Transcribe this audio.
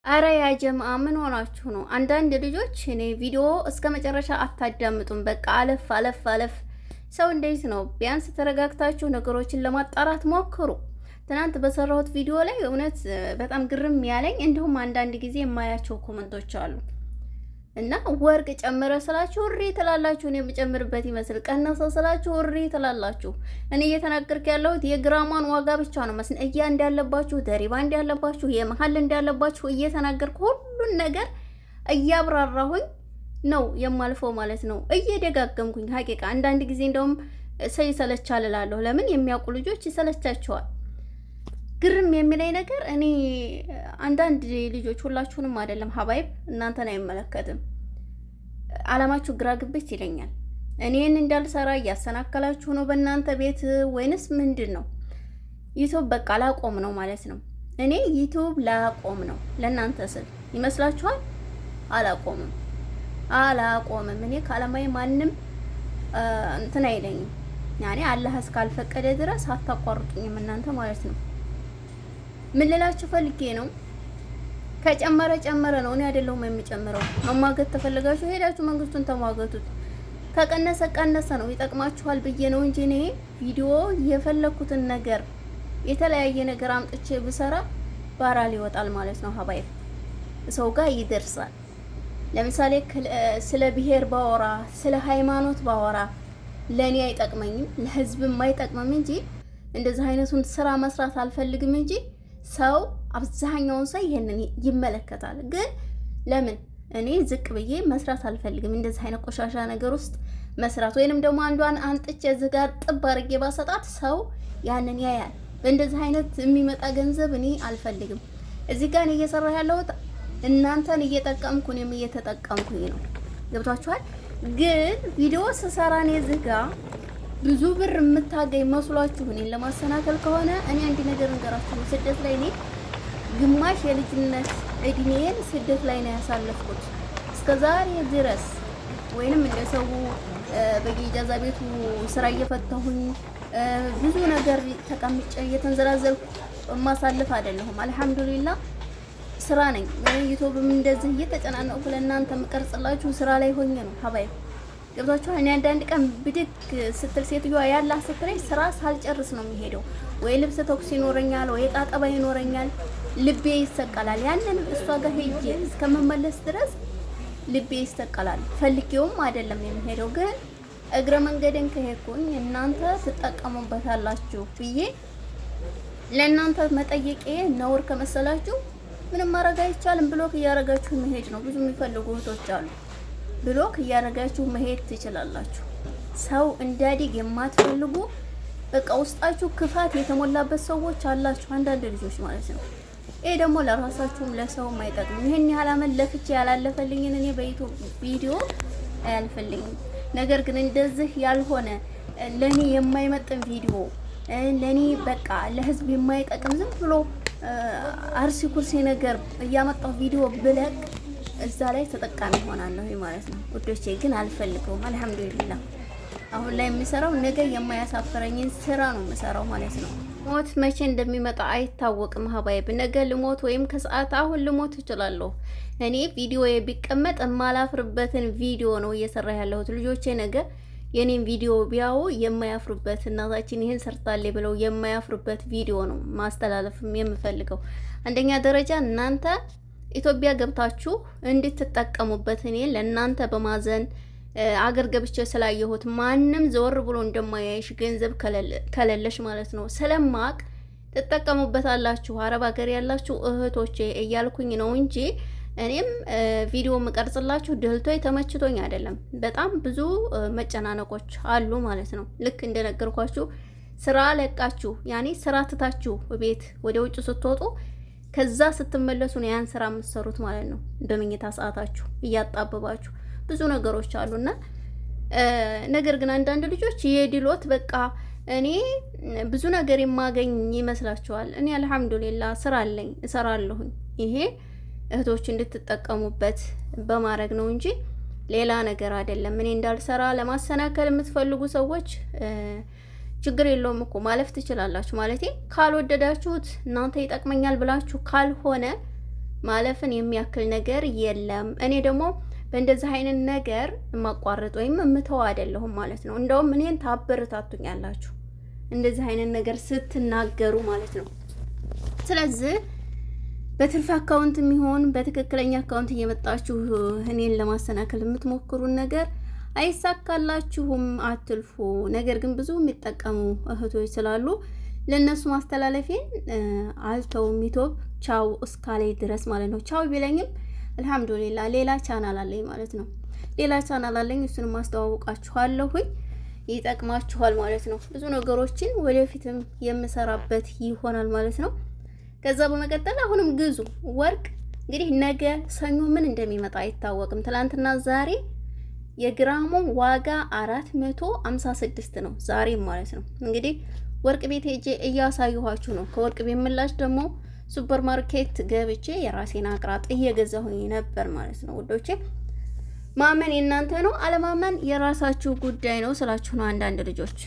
አረ ያ ጀማዓ ምን ሆናችሁ ነው? አንዳንድ ልጆች እኔ ቪዲዮ እስከ መጨረሻ አታዳምጡም። በቃ አለፍ አለፍ አለፍ። ሰው እንዴት ነው? ቢያንስ ተረጋግታችሁ ነገሮችን ለማጣራት ሞክሩ። ትናንት በሰራሁት ቪዲዮ ላይ እውነት በጣም ግርም ያለኝ እንዲሁም አንዳንድ ጊዜ የማያቸው ኮመንቶች አሉ እና ወርቅ ጨምረ ስላችሁ እሪ ትላላችሁ። እኔ የምጨምርበት ይመስል ቀነሰ ስላችሁ እሪ ትላላችሁ። እኔ እየተናገርኩ ያለሁት የግራሟን ዋጋ ብቻ ነው። መስነያ እንዳለባችሁ፣ ደሪባ እንዳለባችሁ፣ የመሀል እንዳለባችሁ እየተናገርኩ ሁሉን ነገር እያብራራሁኝ ነው የማልፈው ማለት ነው። እየደጋገምኩኝ ሀቂቃ አንዳንድ ጊዜ እንደውም ሰው ይሰለቻል እላለሁ። ለምን የሚያውቁ ልጆች ይሰለቻቸዋል። ግርም የሚለኝ ነገር እኔ አንዳንድ ልጆች ሁላችሁንም አይደለም ሀባይብ እናንተን አይመለከትም። አላማችሁ ግራ ግብት ይለኛል። እኔን እንዳልሰራ እያሰናከላችሁ ነው በእናንተ ቤት ወይንስ ምንድን ነው? ዩቲዩብ በቃ ላቆም ነው ማለት ነው። እኔ ዩቲዩብ ላቆም ነው ለእናንተ ስል ይመስላችኋል? አላቆምም። እኔ ከአላማዬ ማንም እንትን አይለኝም። ያኔ አላህ እስካልፈቀደ ድረስ አታቋርጡኝም እናንተ ማለት ነው። ምን ልላችሁ ፈልጌ ነው? ከጨመረ ጨመረ ነው። እኔ አይደለሁም የሚጨምረው። መሟገት ተፈልጋችሁ ሄዳችሁ መንግስቱን ተሟገቱት። ከቀነሰ ቀነሰ ነው። ይጠቅማችኋል ብዬ ነው እንጂ እኔ ቪዲዮ የፈለኩትን ነገር የተለያየ ነገር አምጥቼ ብሰራ ባራል ይወጣል ማለት ነው። ሀባይብ ሰው ጋር ይደርሳል። ለምሳሌ ስለ ብሔር ባወራ፣ ስለ ሃይማኖት ባወራ ለኔ አይጠቅመኝም፣ ለህዝብም አይጠቅምም እንጂ እንደዚህ አይነቱን ስራ መስራት አልፈልግም እንጂ ሰው አብዛኛውን ሰው ይሄንን ይመለከታል። ግን ለምን እኔ ዝቅ ብዬ መስራት አልፈልግም? እንደዚህ አይነት ቆሻሻ ነገር ውስጥ መስራት ወይንም ደግሞ አንዷን አንጥቼ እዚህ ጋር ጥብ አድርጌ ባሰጣት ሰው ያንን ያያል። በእንደዚህ አይነት የሚመጣ ገንዘብ እኔ አልፈልግም። እዚህ ጋር እኔ እየሰራሁ ያለሁት እናንተን እየጠቀምኩ እኔም እየተጠቀምኩኝ ነው። ገብቷችኋል? ግን ቪዲዮ ስሰራ እኔ እዚህ ጋር ብዙ ብር የምታገኝ መስሏችሁ እኔን ለማሰናከል ከሆነ እኔ አንድ ነገር እንገራችሁ። ስደት ላይ እኔ ግማሽ የልጅነት እድሜን ስደት ላይ ነው ያሳለፍኩት እስከዛሬ ድረስ። ወይንም እንደሰው በየኢጃዛ ቤቱ ስራ እየፈታሁኝ ብዙ ነገር ተቀምጬ እየተንዘላዘልኩ ማሳለፍ አይደለሁም። አልሐምዱሊላህ ስራ ነኝ። ዩቲዩብም እንደዚህ እየተጨናነቁ ለእናንተ የምቀርጽላችሁ ስራ ላይ ሆኜ ነው ሀባይ። ገብቷችኋል? እኔ አንዳንድ ቀን ብድግ ስትል ሴትዮዋ ያላ ስትለኝ ስራ ሳልጨርስ ነው የሚሄደው። ወይ ልብስ ተኩስ ይኖረኛል፣ ወይ ጣጣባ ይኖረኛል። ልቤ ይሰቀላል። ያንን እሷ ጋር ሄጄ እስከምመለስ ድረስ ልቤ ይሰቀላል። ፈልጌውም አይደለም የሚሄደው። ግን እግረ መንገድን ከሄድኩኝ እናንተ ትጠቀሙበታላችሁ ብዬ ለእናንተ መጠየቄ ነውር ከመሰላችሁ ምንም ማድረግ አይቻልም። ብሎክ እያደረጋችሁ መሄድ ነው። ብዙ የሚፈልጉ እህቶች አሉ። ብሎክ እያደረጋችሁ መሄድ ትችላላችሁ። ሰው እንዲያድግ የማትፈልጉ በቃ ውስጣችሁ ክፋት የተሞላበት ሰዎች አላችሁ፣ አንዳንድ ልጆች ማለት ነው። ይሄ ደግሞ ለራሳችሁም ለሰውም አይጠቅም። ይሄን ያህል አመት ለፍቼ ያላለፈልኝን እኔ በዩቲዩብ ቪዲዮ አያልፈልኝም። ነገር ግን እንደዚህ ያልሆነ ለኔ የማይመጥን ቪዲዮ ለኔ በቃ ለህዝብ የማይጠቅም ዝም ብሎ አርሲ ኩርሲ ነገር እያመጣው ቪዲዮ ብለቅ እዛ ላይ ተጠቃሚ ሆናለሁ ማለት ነው። ውዶቼ ግን አልፈልገውም። አልሐምዱሊላህ አሁን ላይ የምሰራው ነገ የማያሳፍረኝን ስራ ነው የምሰራው ማለት ነው። ሞት መቼ እንደሚመጣ አይታወቅም ሀባይብ። ነገ ልሞት ወይም ከሰዓት አሁን ልሞት እችላለሁ። እኔ ቪዲዮ ቢቀመጥ የማላፍርበትን ቪዲዮ ነው እየሰራ ያለሁት። ልጆቼ ነገ የኔን ቪዲዮ ቢያዩ የማያፍሩበት፣ እናታችን ይህን ሰርታለች ብለው የማያፍሩበት ቪዲዮ ነው ማስተላለፍም የምፈልገው። አንደኛ ደረጃ እናንተ ኢትዮጵያ ገብታችሁ እንድትጠቀሙበት እኔ ለእናንተ በማዘን አገር ገብቼ ስላየሁት ማንም ዘወር ብሎ እንደማያይሽ ገንዘብ ከሌለሽ ማለት ነው ስለማቅ ትጠቀሙበታላችሁ። አረብ ሀገር ያላችሁ እህቶቼ እያልኩኝ ነው እንጂ እኔም ቪዲዮ የምቀርጽላችሁ ደልቶኝ ተመችቶኝ አይደለም። በጣም ብዙ መጨናነቆች አሉ ማለት ነው። ልክ እንደነገርኳችሁ ስራ ለቃችሁ ያኔ ስራ ትታችሁ ቤት ወደ ውጭ ስትወጡ ከዛ ስትመለሱ ነው ያን ስራ የምትሰሩት ማለት ነው። በመኝታ ሰዓታችሁ እያጣበባችሁ ብዙ ነገሮች አሉና ነገር ግን አንዳንድ ልጆች የድሎት በቃ እኔ ብዙ ነገር የማገኝ ይመስላችኋል። እኔ አልሐምዱሊላህ ስራ አለኝ እሰራለሁኝ። ይሄ እህቶች እንድትጠቀሙበት በማድረግ ነው እንጂ ሌላ ነገር አይደለም። እኔ እንዳልሰራ ለማሰናከል የምትፈልጉ ሰዎች ችግር የለውም እኮ ማለፍ ትችላላችሁ። ማለቴ ካልወደዳችሁት እናንተ ይጠቅመኛል ብላችሁ ካልሆነ ማለፍን የሚያክል ነገር የለም። እኔ ደግሞ በእንደዚህ አይነት ነገር የማቋርጥ ወይም የምተው አይደለሁም ማለት ነው። እንደውም እኔን ታበረታቱኛላችሁ እንደዚህ አይነት ነገር ስትናገሩ ማለት ነው። ስለዚህ በትርፍ አካውንት የሚሆን በትክክለኛ አካውንት እየመጣችሁ እኔን ለማሰናከል የምትሞክሩን ነገር አይሳካላችሁም፣ አትልፉ። ነገር ግን ብዙ የሚጠቀሙ እህቶች ስላሉ ለነሱ ማስተላለፌን አልተውም። ዩቲዩብ ቻው እስካላይ ድረስ ማለት ነው። ቻው ቢለኝም አልሐምዱሊላህ ሌላ ቻናል አለኝ ማለት ነው። ሌላ ቻናል አለኝ፣ እሱንም ማስተዋወቃችኋለሁኝ። ይጠቅማችኋል ማለት ነው። ብዙ ነገሮችን ወደፊትም የምሰራበት ይሆናል ማለት ነው። ከዛ በመቀጠል አሁንም ግዙ ወርቅ። እንግዲህ ነገ ሰኞ ምን እንደሚመጣ አይታወቅም። ትላንትና ዛሬ የግራሙ ዋጋ 456 ነው ዛሬ ማለት ነው። እንግዲህ ወርቅ ቤት ሄጄ እያሳየኋችሁ ነው። ከወርቅ ቤት ምላሽ ደግሞ ሱፐር ማርኬት ገብቼ የራሴን አቅራጥ እየገዛሁኝ ነበር ማለት ነው ውዶቼ። ማመን የእናንተ ነው፣ አለማመን የራሳችሁ ጉዳይ ነው ስላችሁ ነው አንዳንድ ልጆች